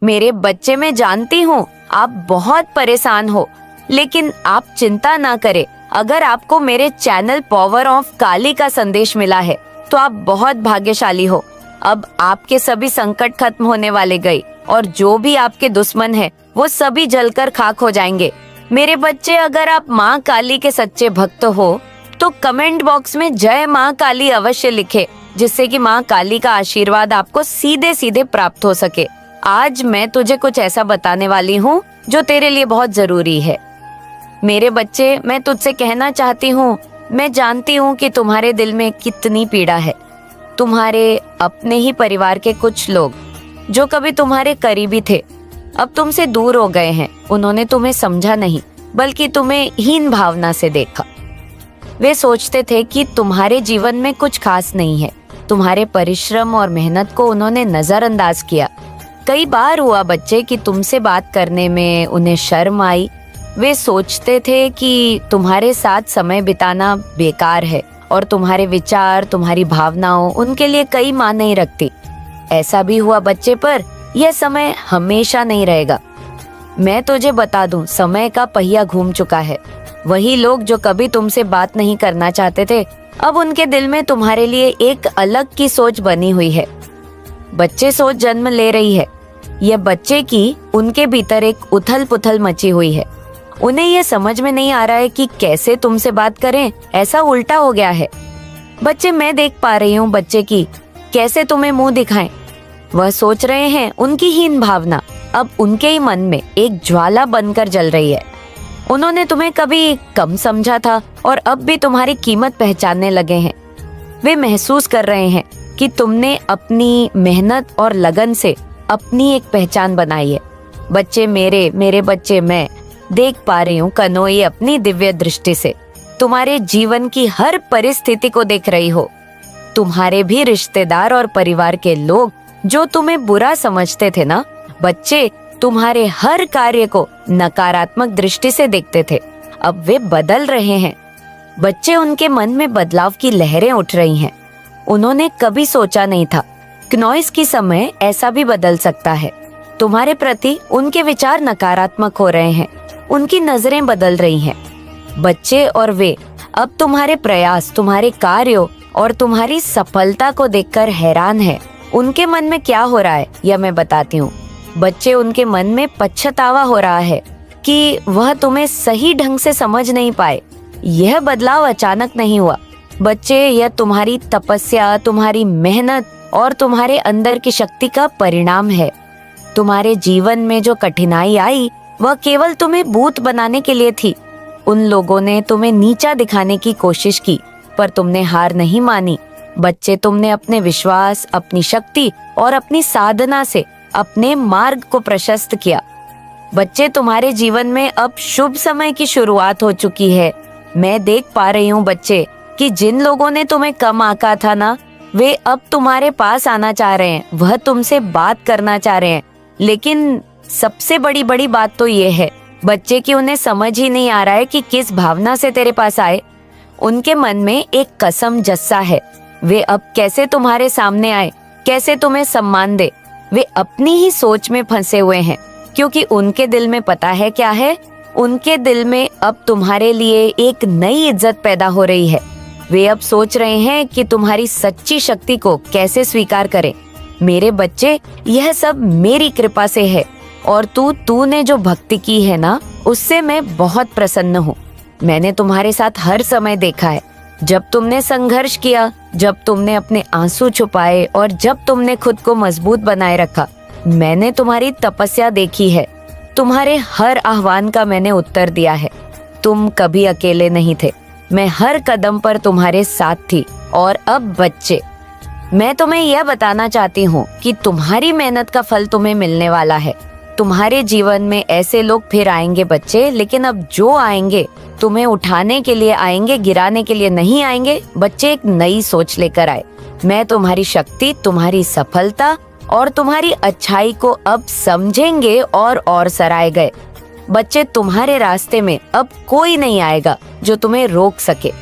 मेरे बच्चे, मैं जानती हूँ आप बहुत परेशान हो, लेकिन आप चिंता ना करें। अगर आपको मेरे चैनल पावर ऑफ काली का संदेश मिला है तो आप बहुत भाग्यशाली हो। अब आपके सभी संकट खत्म होने वाले गए और जो भी आपके दुश्मन है वो सभी जलकर खाक हो जाएंगे। मेरे बच्चे, अगर आप माँ काली के सच्चे भक्त हो तो कमेंट बॉक्स में जय माँ काली अवश्य लिखे, जिससे कि माँ काली का आशीर्वाद आपको सीधे सीधे प्राप्त हो सके। आज मैं तुझे कुछ ऐसा बताने वाली हूँ जो तेरे लिए बहुत जरूरी है। मेरे बच्चे, मैं तुझसे कहना चाहती हूँ, मैं जानती हूँ कि तुम्हारे दिल में कितनी पीड़ा है। तुम्हारे अपने ही परिवार के कुछ लोग जो कभी तुम्हारे करीबी थे अब तुमसे दूर हो गए हैं। उन्होंने तुम्हें समझा नहीं बल्कि तुम्हें हीन भावना से देखा। वे सोचते थे कि तुम्हारे जीवन में कुछ खास नहीं है। तुम्हारे परिश्रम और मेहनत को उन्होंने नजरअंदाज किया। कई बार हुआ बच्चे कि तुमसे बात करने में उन्हें शर्म आई। वे सोचते थे कि तुम्हारे साथ समय बिताना बेकार है और तुम्हारे विचार, तुम्हारी भावनाओं उनके लिए कई मान नहीं रखती। ऐसा भी हुआ बच्चे, पर यह समय हमेशा नहीं रहेगा। मैं तुझे बता दूं, समय का पहिया घूम चुका है। वही लोग जो कभी तुमसे बात नहीं करना चाहते थे, अब उनके दिल में तुम्हारे लिए एक अलग की सोच बनी हुई है। बच्चे, सोच जन्म ले रही है। यह बच्चे की उनके भीतर एक उथल पुथल मची हुई है। उन्हें यह समझ में नहीं आ रहा है कि कैसे तुमसे बात करें। ऐसा उल्टा हो गया है। बच्चे, मैं देख पा रही हूँ बच्चे की कैसे तुम्हें मुंह दिखाएं। वह सोच रहे हैं उनकी हीन भावना अब उनके ही मन में एक ज्वाला बनकर जल रही है। उन्होंने तुम्हें कभी कम समझा था और अब भी तुम्हारी कीमत पहचानने लगे हैं। वे महसूस कर रहे हैं कि तुमने अपनी मेहनत और लगन से अपनी एक पहचान बनाई है। बच्चे मेरे बच्चे, मैं देख पा रही हूँ कनोई अपनी दिव्य दृष्टि से तुम्हारे जीवन की हर परिस्थिति को देख रही हो। तुम्हारे भी रिश्तेदार और परिवार के लोग जो तुम्हें बुरा समझते थे ना बच्चे, तुम्हारे हर कार्य को नकारात्मक दृष्टि से देखते थे, अब वे बदल रहे हैं। बच्चे, उनके मन में बदलाव की लहरें उठ रही हैं। उन्होंने कभी सोचा नहीं था क्नोइस की समय ऐसा भी बदल सकता है। तुम्हारे प्रति उनके विचार नकारात्मक हो रहे हैं। उनकी नजरें बदल रही हैं बच्चे, और वे अब तुम्हारे प्रयास, तुम्हारे कार्यों और तुम्हारी सफलता को देखकर हैरान है। उनके मन में क्या हो रहा है यह मैं बताती हूँ। बच्चे, उनके मन में पछतावा हो रहा है कि वह तुम्हें सही ढंग से समझ नहीं पाए। यह बदलाव अचानक नहीं हुआ बच्चे, यह तुम्हारी तपस्या, तुम्हारी मेहनत और तुम्हारे अंदर की शक्ति का परिणाम है। तुम्हारे जीवन में जो कठिनाई आई वह केवल तुम्हें भूत बनाने के लिए थी। उन लोगों ने तुम्हें नीचा दिखाने की कोशिश की, पर तुमने हार नहीं मानी। बच्चे, तुमने अपने विश्वास, अपनी शक्ति और अपनी साधना से अपने मार्ग को प्रशस्त किया। बच्चे, तुम्हारे जीवन में अब शुभ समय की शुरुआत हो चुकी है। मैं देख पा रही हूँ बच्चे कि जिन लोगों ने तुम्हें कम आंका था ना, वे अब तुम्हारे पास आना चाह रहे हैं। वह तुमसे बात करना चाह रहे हैं। लेकिन सबसे बड़ी बात तो ये है बच्चे कि उन्हें समझ ही नहीं आ रहा है कि किस भावना से तेरे पास आए। उनके मन में एक कसम जस्सा है। वे अब कैसे तुम्हारे सामने आए, कैसे तुम्हें सम्मान दे। वे अपनी ही सोच में फंसे हुए हैं, क्योंकि उनके दिल में पता है क्या है। उनके दिल में अब तुम्हारे लिए एक नई इज्जत पैदा हो रही है। वे अब सोच रहे हैं कि तुम्हारी सच्ची शक्ति को कैसे स्वीकार करें। मेरे बच्चे, यह सब मेरी कृपा से है, और तूने जो भक्ति की है ना, उससे मैं बहुत प्रसन्न हूँ। मैंने तुम्हारे साथ हर समय देखा है, जब तुमने संघर्ष किया, जब तुमने अपने आंसू छुपाए और जब तुमने खुद को मजबूत बनाए रखा। मैंने तुम्हारी तपस्या देखी है। तुम्हारे हर आह्वान का मैंने उत्तर दिया है। तुम कभी अकेले नहीं थे। मैं हर कदम पर तुम्हारे साथ थी। और अब बच्चे, मैं तुम्हें यह बताना चाहती हूँ कि तुम्हारी मेहनत का फल तुम्हें मिलने वाला है। तुम्हारे जीवन में ऐसे लोग फिर आएंगे बच्चे, लेकिन अब जो आएंगे तुम्हें उठाने के लिए आएंगे, गिराने के लिए नहीं आएंगे। बच्चे, एक नई सोच लेकर आए। मैं तुम्हारी शक्ति, तुम्हारी सफलता और तुम्हारी अच्छाई को अब समझेंगे और सराहे गए। बच्चे, तुम्हारे रास्ते में अब कोई नहीं आएगा जो तुम्हें रोक सके।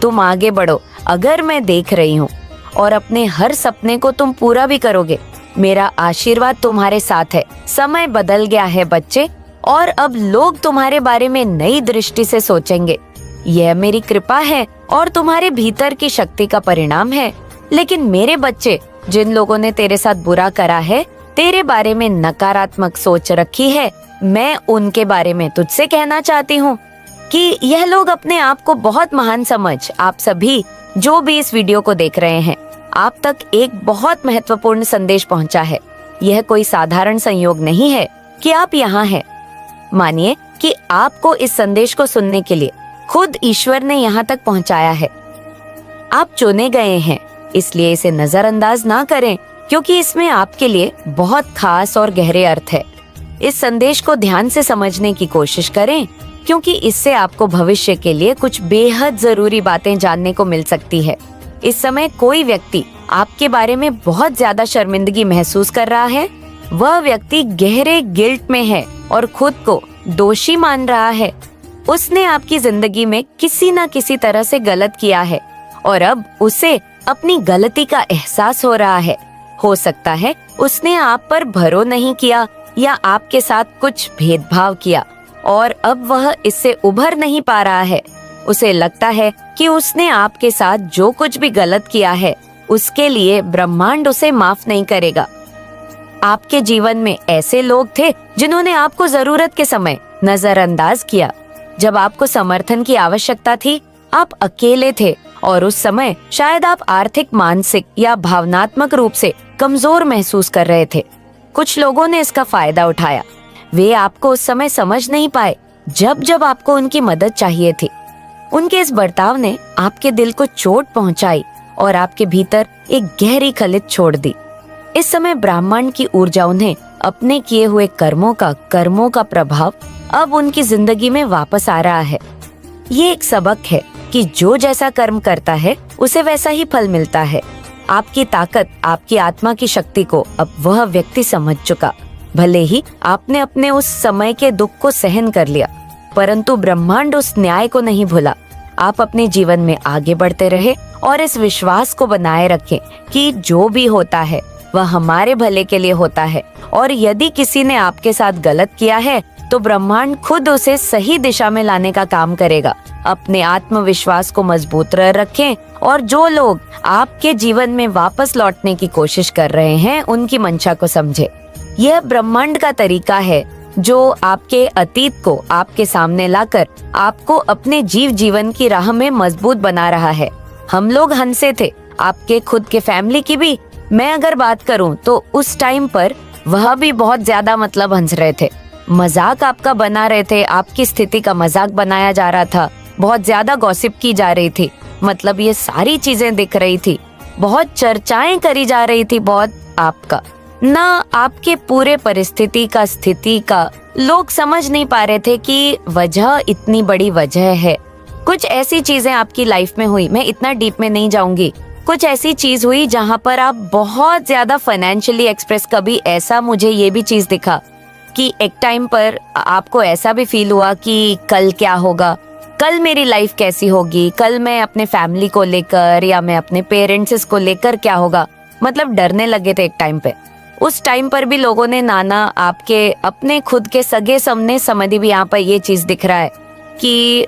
तुम आगे बढ़ो। अगर मैं देख रही हूँ और अपने हर सपने को तुम पूरा भी करोगे, मेरा आशीर्वाद तुम्हारे साथ है। समय बदल गया है बच्चे, और अब लोग तुम्हारे बारे में नई दृष्टि से सोचेंगे। यह मेरी कृपा है और तुम्हारे भीतर की शक्ति का परिणाम है। लेकिन मेरे बच्चे, जिन लोगों ने तेरे साथ बुरा करा है, तेरे बारे में नकारात्मक सोच रखी है, मैं उनके बारे में तुझसे कहना चाहती हूँ कि यह लोग अपने आप को बहुत महान समझ आप सभी जो भी इस वीडियो को देख रहे हैं, आप तक एक बहुत महत्वपूर्ण संदेश पहुंचा है। यह कोई साधारण संयोग नहीं है कि आप यहाँ हैं। मानिए कि आपको इस संदेश को सुनने के लिए खुद ईश्वर ने यहाँ तक पहुँचाया है। आप चुने गए हैं, इसलिए इसे नजरअंदाज ना करें, क्योंकि इसमें आपके लिए बहुत खास और गहरे अर्थ है। इस संदेश को ध्यान से समझने की कोशिश करें, क्योंकि इससे आपको भविष्य के लिए कुछ बेहद जरूरी बातें जानने को मिल सकती है। इस समय कोई व्यक्ति आपके बारे में बहुत ज्यादा शर्मिंदगी महसूस कर रहा है। वह व्यक्ति गहरे गिल्ट में है और खुद को दोषी मान रहा है। उसने आपकी जिंदगी में किसी न किसी तरह से गलत किया है और अब उसे अपनी गलती का एहसास हो रहा है। हो सकता है उसने आप पर भरोसा नहीं किया या आपके साथ कुछ भेदभाव किया और अब वह इससे उभर नहीं पा रहा है। उसे लगता है कि उसने आपके साथ जो कुछ भी गलत किया है, उसके लिए ब्रह्मांड उसे माफ नहीं करेगा। आपके जीवन में ऐसे लोग थे जिन्होंने आपको जरूरत के समय नजरअंदाज किया। जब आपको समर्थन की आवश्यकता थी, आप अकेले थे और उस समय शायद आप आर्थिक, मानसिक या भावनात्मक रूप से कमजोर महसूस कर रहे थे। कुछ लोगों ने इसका फायदा उठाया। वे आपको उस समय समझ नहीं पाए जब जब आपको उनकी मदद चाहिए थी। उनके इस बर्ताव ने आपके दिल को चोट पहुंचाई और आपके भीतर एक गहरी खलित छोड़ दी। इस समय ब्रह्मांड की ऊर्जा उन्हें अपने किए हुए कर्मों का प्रभाव अब उनकी जिंदगी में वापस आ रहा है। ये एक सबक है कि जो जैसा कर्म करता है उसे वैसा ही फल मिलता है। आपकी ताकत, आपकी आत्मा की शक्ति को अब वह व्यक्ति समझ चुका। भले ही आपने अपने उस समय के दुख को सहन कर लिया, परंतु ब्रह्मांड उस न्याय को नहीं भूला। आप अपने जीवन में आगे बढ़ते रहे और इस विश्वास को बनाए रखें कि जो भी होता है वह हमारे भले के लिए होता है, और यदि किसी ने आपके साथ गलत किया है तो ब्रह्मांड खुद उसे सही दिशा में लाने का काम करेगा। अपने आत्मविश्वास को मजबूत रखें और जो लोग आपके जीवन में वापस लौटने की कोशिश कर रहे हैं, उनकी मंशा को समझे। यह ब्रह्मांड का तरीका है जो आपके अतीत को आपके सामने लाकर आपको अपने जीवन की राह में मजबूत बना रहा है। हम लोग हंसे थे, आपके खुद के फैमिली की भी मैं अगर बात करूं तो उस टाइम पर वह भी बहुत ज्यादा हंस रहे थे। मजाक आपका बना रहे थे, आपकी स्थिति का मजाक बनाया जा रहा था, बहुत ज्यादा गॉसिप की जा रही थी। ये सारी चीजें दिख रही थी, बहुत चर्चाएं करी जा रही थी, बहुत आपका ना आपके पूरे परिस्थिति का, स्थिति का लोग समझ नहीं पा रहे थे कि वजह इतनी बड़ी वजह है। कुछ ऐसी चीजें आपकी लाइफ में हुई, मैं इतना डीप में नहीं जाऊंगी। कुछ ऐसी चीज हुई जहां पर आप बहुत ज्यादा फाइनेंशियली एक्सप्रेस, कभी ऐसा मुझे ये भी चीज दिखा कि एक टाइम पर आपको ऐसा भी फील हुआ कि कल क्या होगा, कल मेरी लाइफ कैसी होगी, कल मैं अपने फैमिली को लेकर या मैं अपने पेरेंट्स को लेकर क्या होगा, डरने लगे थे एक टाइम पे। उस टाइम पर भी लोगों ने नाना आपके अपने खुद के सगे समझी भी यहाँ पर ये चीज दिख रहा है कि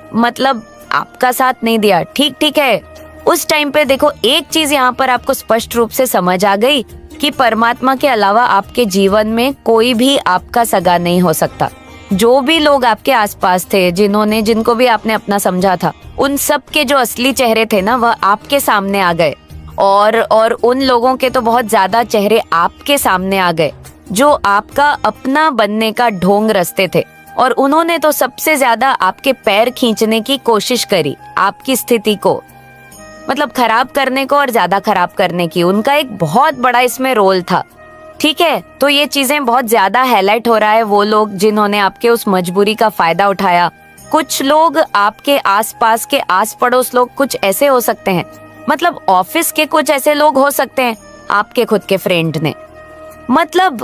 आपका साथ नहीं दिया। ठीक है, उस टाइम पे देखो एक चीज यहाँ पर आपको स्पष्ट रूप से समझ आ गई कि परमात्मा के अलावा आपके जीवन में कोई भी आपका सगा नहीं हो सकता। जो भी लोग आपके आसपास थे, जिनको भी आपने अपना समझा था, उन सब के जो असली चेहरे थे ना, वह आपके सामने आ गए और उन लोगों के तो बहुत ज्यादा चेहरे आपके सामने आ गए जो आपका अपना बनने का ढोंग रचते थे, और उन्होंने तो सबसे ज्यादा आपके पैर खींचने की कोशिश करी, आपकी स्थिति को खराब करने को और ज्यादा खराब करने की। उनका एक बहुत बड़ा इसमें रोल था। ठीक है, तो ये चीजें बहुत ज्यादा हाईलाइट हो रहा है। वो लोग जिन्होंने आपके उस मजबूरी का फायदा उठाया, कुछ लोग आपके आसपास के आस पड़ोस लोग कुछ ऐसे हो सकते हैं, ऑफिस के कुछ ऐसे लोग हो सकते हैं, आपके खुद के फ्रेंड ने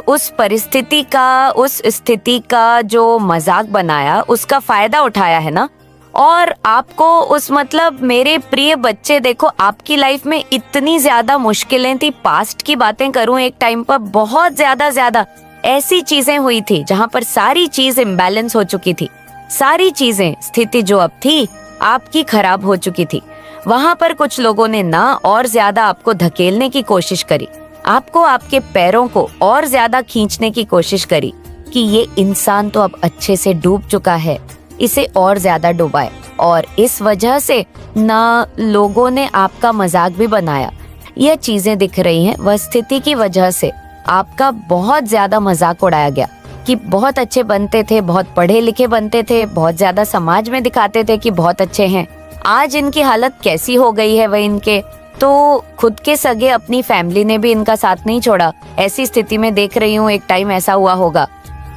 उस परिस्थिति का, उस स्थिति का जो मजाक बनाया, उसका फायदा उठाया है ना, और आपको उस मतलब मेरे प्रिय बच्चे, देखो आपकी लाइफ में इतनी ज्यादा मुश्किलें थी। पास्ट की बातें करूं, एक टाइम पर बहुत ज्यादा ऐसी चीजें हुई थी जहां पर सारी चीज इम्बैलेंस हो चुकी थी। सारी चीजें, स्थिति जो अब थी आपकी खराब हो चुकी थी। वहां पर कुछ लोगों ने ना और ज्यादा आपको धकेलने की कोशिश करी, आपको आपके पैरों को और ज्यादा खींचने की कोशिश करी कि ये इंसान तो अब अच्छे से डूब चुका है, इसे और ज्यादा डुबाए। और इस वजह से ना लोगों ने आपका मजाक भी बनाया। यह चीजें दिख रही हैं, वह स्थिति की वजह से आपका बहुत ज्यादा मजाक उड़ाया गया कि बहुत अच्छे बनते थे, बहुत पढ़े लिखे बनते थे, बहुत ज्यादा समाज में दिखाते थे कि बहुत अच्छे हैं। आज इनकी हालत कैसी हो गई है, वह इनके तो खुद के सगे अपनी फैमिली ने भी इनका साथ नहीं छोड़ा। ऐसी स्थिति में देख रही हूँ, एक टाइम ऐसा हुआ होगा।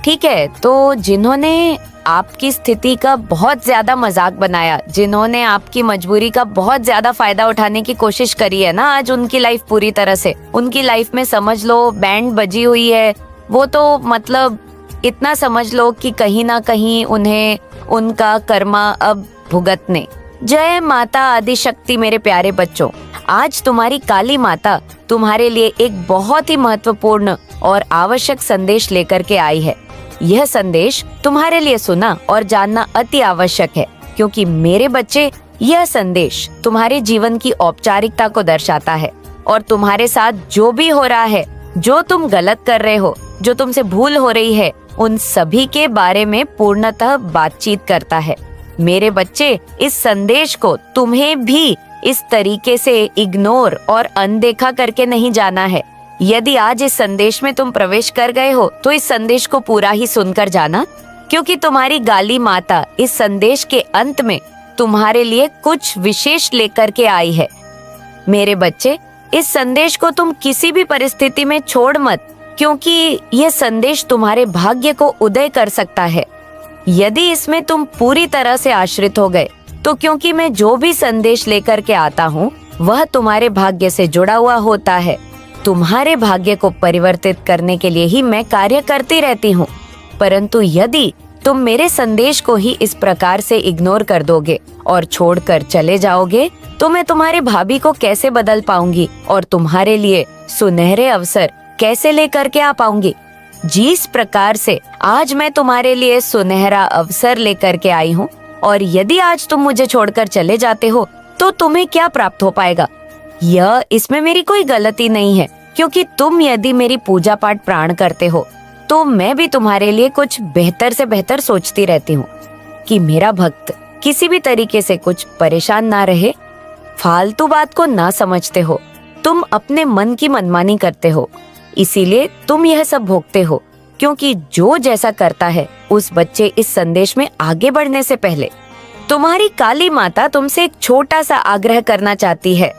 ठीक है, तो जिन्होंने आपकी स्थिति का बहुत ज्यादा मजाक बनाया, जिन्होंने आपकी मजबूरी का बहुत ज्यादा फायदा उठाने की कोशिश करी है ना, आज उनकी लाइफ पूरी तरह से, उनकी लाइफ में समझ लो बैंड बजी हुई है। वो तो मतलब इतना समझ लो कि कहीं ना कहीं उन्हें उनका कर्मा अब भुगतने। जय माता आदिशक्ति। मेरे प्यारे बच्चों, आज तुम्हारी काली माता तुम्हारे लिए एक बहुत ही महत्वपूर्ण और आवश्यक संदेश लेकर के आई है। यह संदेश तुम्हारे लिए सुना और जानना अति आवश्यक है, क्योंकि मेरे बच्चे, यह संदेश तुम्हारे जीवन की औपचारिकता को दर्शाता है और तुम्हारे साथ जो भी हो रहा है, जो तुम गलत कर रहे हो, जो तुमसे भूल हो रही है, उन सभी के बारे में पूर्णतः बातचीत करता है। मेरे बच्चे, इस संदेश को तुम्हें भी इस तरीके से इग्नोर और अनदेखा करके नहीं जाना है। यदि आज इस संदेश में तुम प्रवेश कर गए हो तो इस संदेश को पूरा ही सुनकर जाना, क्योंकि तुम्हारी गाली माता इस संदेश के अंत में तुम्हारे लिए कुछ विशेष लेकर के आई है। मेरे बच्चे, इस संदेश को तुम किसी भी परिस्थिति में छोड़ मत, क्योंकि यह संदेश तुम्हारे भाग्य को उदय कर सकता है। यदि इसमें तुम पूरी तरह से आश्रित हो गए तो क्योंकि मैं जो भी संदेश लेकर के आता हूँ वह तुम्हारे भाग्य से जुड़ा हुआ होता है। तुम्हारे भाग्य को परिवर्तित करने के लिए ही मैं कार्य करती रहती हूँ। परंतु यदि तुम मेरे संदेश को ही इस प्रकार से इग्नोर कर दोगे और छोड़कर चले जाओगे तो मैं तुम्हारे भाभी को कैसे बदल पाऊंगी और तुम्हारे लिए सुनहरे अवसर कैसे लेकर के आ पाऊंगी। जिस प्रकार से आज मैं तुम्हारे लिए सुनहरा अवसर लेकर के आई हूँ, और यदि आज तुम मुझे छोड़कर चले जाते हो तो तुम्हें क्या प्राप्त हो पाएगा। यह इसमें मेरी कोई गलती नहीं है, क्योंकि तुम यदि मेरी पूजा पाठ प्राण करते हो तो मैं भी तुम्हारे लिए कुछ बेहतर से बेहतर सोचती रहती हूँ कि मेरा भक्त किसी भी तरीके से कुछ परेशान ना रहे। फालतू बात को ना समझते हो, तुम अपने मन की मनमानी करते हो, इसीलिए तुम यह सब भोगते हो। क्योंकि जो जैसा करता है उस बच्चे, इस संदेश में आगे बढ़ने से पहले तुम्हारी काली माता तुमसे एक छोटा सा आग्रह करना चाहती है।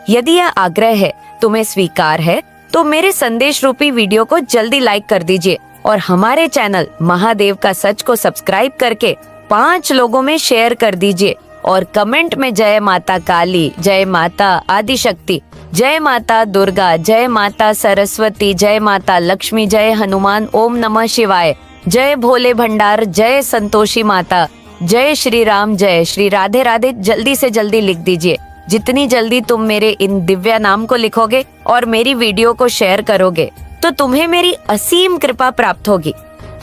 यदि यह आग्रह है तुम्हें स्वीकार है तो मेरे संदेश रूपी वीडियो को जल्दी लाइक कर दीजिए और हमारे चैनल महादेव का सच को सब्सक्राइब करके 5 लोगों में शेयर कर दीजिए और कमेंट में जय माता काली, जय माता आदिशक्ति, जय माता दुर्गा, जय माता सरस्वती, जय माता लक्ष्मी, जय हनुमान, ओम नमः शिवाय, जय भोले भंडार, जय संतोषी माता, जय श्री राम, जय श्री राधे राधे जल्दी से जल्दी लिख दीजिए। जितनी जल्दी तुम मेरे इन दिव्य नाम को लिखोगे और मेरी वीडियो को शेयर करोगे तो तुम्हें मेरी असीम कृपा प्राप्त होगी।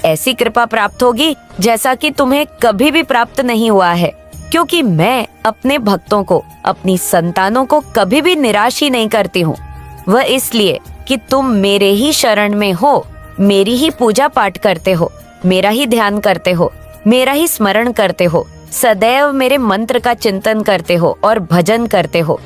ऐसी कृपा प्राप्त होगी जैसा कि तुम्हें कभी भी प्राप्त नहीं हुआ है, क्योंकि मैं अपने भक्तों को, अपनी संतानों को कभी भी निराश ही नहीं करती हूँ। वह इसलिए कि तुम मेरे ही शरण में हो, मेरी ही पूजा पाठ करते हो, मेरा ही ध्यान करते हो, मेरा ही स्मरण करते हो, सदैव मेरे मंत्र का चिंतन करते हो और भजन करते हो।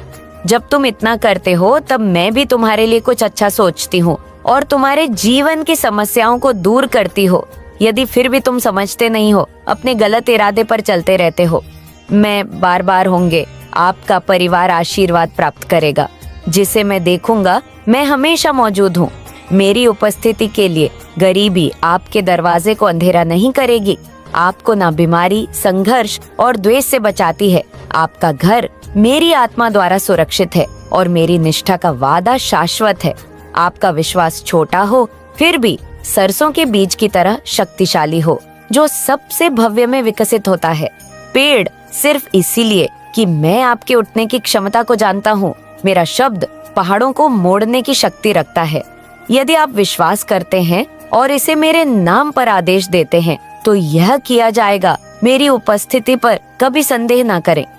जब तुम इतना करते हो तब मैं भी तुम्हारे लिए कुछ अच्छा सोचती हूँ और तुम्हारे जीवन की समस्याओं को दूर करती हो। यदि फिर भी तुम समझते नहीं हो, अपने गलत इरादे पर चलते रहते हो, मैं बार बार होंगे आपका परिवार आशीर्वाद प्राप्त करेगा, जिसे मैं देखूंगा। मैं हमेशा मौजूद हूँ। मेरी उपस्थिति के लिए गरीबी आपके दरवाजे को अंधेरा नहीं करेगी। आपको ना बीमारी, संघर्ष और द्वेष से बचाती है। आपका घर मेरी आत्मा द्वारा सुरक्षित है और मेरी निष्ठा का वादा शाश्वत है। आपका विश्वास छोटा हो फिर भी सरसों के बीज की तरह शक्तिशाली हो, जो सबसे भव्य में विकसित होता है। पेड़ सिर्फ इसीलिए कि मैं आपके उठने की क्षमता को जानता हूँ। मेरा शब्द पहाड़ों को मोड़ने की शक्ति रखता है। यदि आप विश्वास करते हैं और इसे मेरे नाम पर आदेश देते हैं तो यह किया जाएगा। मेरी उपस्थिति पर कभी संदेह ना करें।